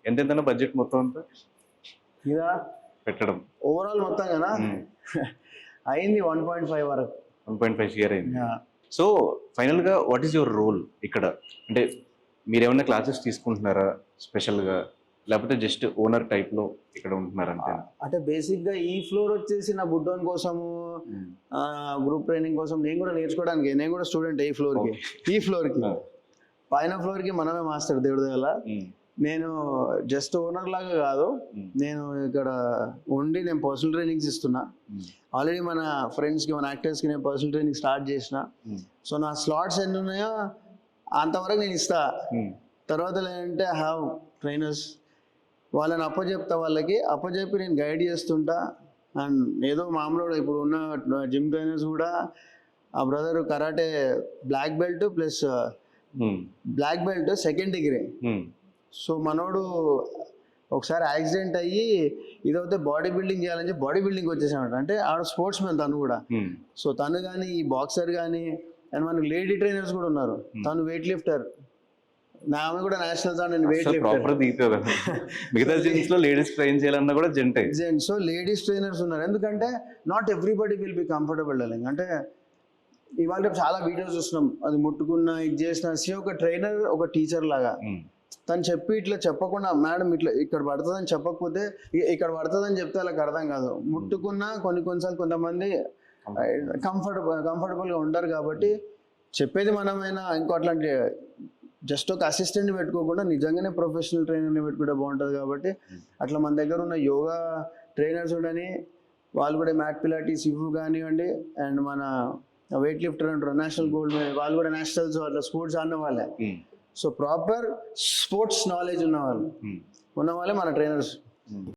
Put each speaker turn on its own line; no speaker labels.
ఎంత బడ్జెట్ మొత్తం అంతా
ఇదా
పెట్టడం?
ఓవరాల్ మొత్తం కదా అయింది 1.5 వరకు.
1.5 CR అయింది. సో ఫైనల్ గా వాట్ ఈస్ యువర్ రోల్ ఇక్కడ? అంటే మీరు ఏమైనా క్లాసెస్ తీసుకుంటున్నారా స్పెషల్ గా, లేకపోతే జస్ట్ ఓనర్ టైప్ లో ఇక్కడ ఉంటున్నారా అంతే?
అంటే బేసిక్ గా ఈ ఫ్లోర్ వచ్చేసి నా బుడ్డోన్ కోసము గ్రూప్ ట్రైనింగ్ కోసం నేను కూడా నేర్చుకోవడానికి, నేను కూడా స్టూడెంట్ ఈ ఫ్లోర్ కి పైన ఫ్లోర్ కి మనమే మాస్టర్ దేవుడి వల్ల. నేను జస్ట్ ఓనర్ లాగా కాదు, నేను ఇక్కడ ఉండి నేను పర్సనల్ ట్రైనింగ్స్ ఇస్తున్నా. ఆల్రెడీ మన ఫ్రెండ్స్కి మన యాక్టర్స్కి నేను పర్సనల్ ట్రైనింగ్ స్టార్ట్ చేసిన. సో నా స్లాట్స్ ఎన్ని ఉన్నాయో అంతవరకు నేను ఇస్తా. తర్వాత ఏంటంటే ఐ హ్యావ్ ట్రైనర్స్, వాళ్ళని అప్పచెప్తా, వాళ్ళకి అప్పచెప్పి నేను గైడ్ చేస్తుంటా. అండ్ ఏదో మామూలు ఇప్పుడు ఉన్న జిమ్ ట్రైనర్స్ కూడా ఆ brother karate black belt plus black belt 2nd degree. So మనోడు ఒకసారి యాక్సిడెంట్ అయ్యి ఇదైతే బాడీ బిల్డింగ్ చేయాలని చెప్పి బాడీ బిల్డింగ్ వచ్చేసాడు. అంటే ఆడ స్పోర్ట్స్ మెన్ తను కూడా. సో తను కానీ ఈ బాక్సర్ కానీ, అండ్ మనకు లేడీ ట్రైనర్స్ కూడా ఉన్నారు. తను వెయిట్ లిఫ్టర్, నా ఆమె కూడా నేషనల్స్ నేను వెయిట్ లిఫ్టర్.
మిగతా జిమ్స్ లో లేడీస్ ట్రైన్ చేయాలన్నా కూడా జెంట్.
సో లేడీస్ ట్రైనర్స్ ఉన్నారు, ఎందుకంటే not everybody will be comfortable dealing. అంటే ఇవాళ చాలా వీడియోస్ చూస్తున్నాం, అది ముట్టుకున్న ఇది చేసిన. ఒక ట్రైనర్ ఒక టీచర్ లాగా తను చెప్పి ఇట్లా చెప్పకుండా, మేడం ఇట్లా ఇక్కడ పడుతుందని చెప్పకపోతే ఇక్కడ పడుతుందని చెప్తే వాళ్ళకి అర్థం కాదు. ముట్టుకున్నా కొన్నిసార్లు కొంతమంది కంఫర్టబుల్గా ఉంటారు కాబట్టి చెప్పేది మనమైనా. ఇంకో అట్లాంటి జస్ట్ ఒక అసిస్టెంట్ పెట్టుకోకుండా నిజంగానే ప్రొఫెషనల్ ట్రైనర్ని పెట్టుకుంటే బాగుంటుంది. కాబట్టి అట్లా మన దగ్గర ఉన్న యోగా ట్రైనర్స్ ఉండని, వాళ్ళు కూడా మ్యాట్ పిలాటిస్ ఇవ్వు కానివ్వండి, అండ్ మన వెయిట్ లిఫ్టర్ అంటారు నేషనల్ గోల్డ్ మెడల్, వాళ్ళు కూడా నేషనల్స్ అట్లా స్పోర్ట్స్ ఆడిన వాళ్ళే. సో ప్రాపర్ స్పోర్ట్స్ నాలెడ్జ్ ఉన్న వాళ్ళే మన ట్రైనర్స్.